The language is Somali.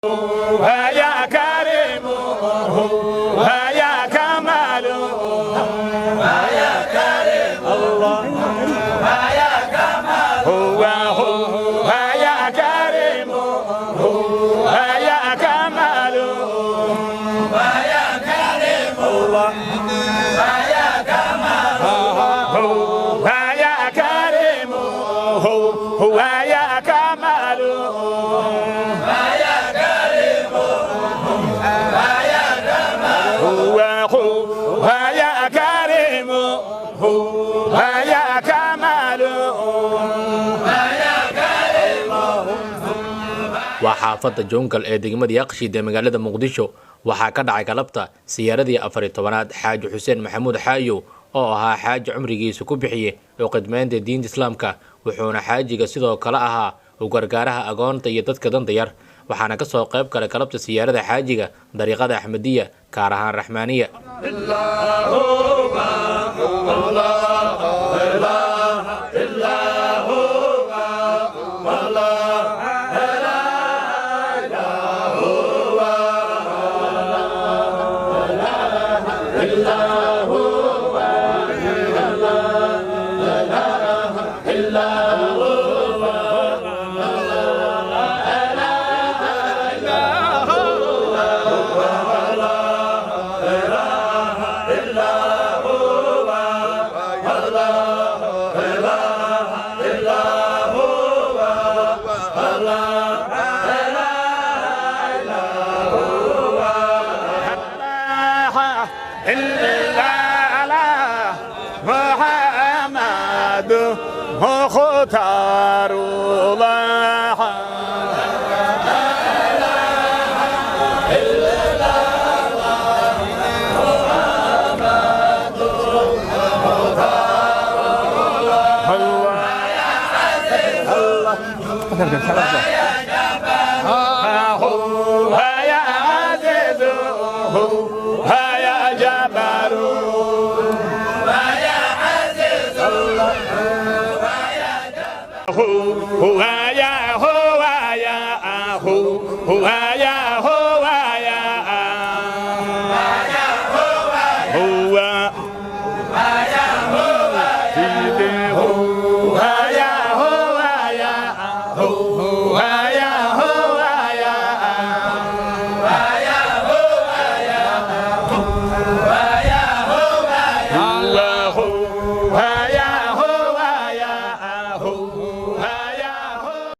يا كريم يا كمال يا كريم الله يا كمال هو يا كريم يا كمال يا كريم الله يا كمال يا كريم هو يا كمال يا كريم يا كمال يا كريم. وحافظة جونكل ee degmada Yaqshiid ee magaalada Muqdisho waxaa ka dhacay galabta siyaaradii 14aad Xaaji Xuseen Maxamuud Xaayo oo ahaa xaaji cumrigiisa ku bixiyay oo qidmeynta diinta Islaamka wuxuuna xaajiga sidoo kale ahaa u gargaaraha agoonta iyo dadka danta yar waxaana ka soo qayb galay galabta siyaarada xaajiga dariiqada Axmadiya gaar ahaan Raxmaaniya محمد مختار الله يا عزيز يا جبار هو يا هو يا هو يا هو يا هو سيدي هو يا هو يا هو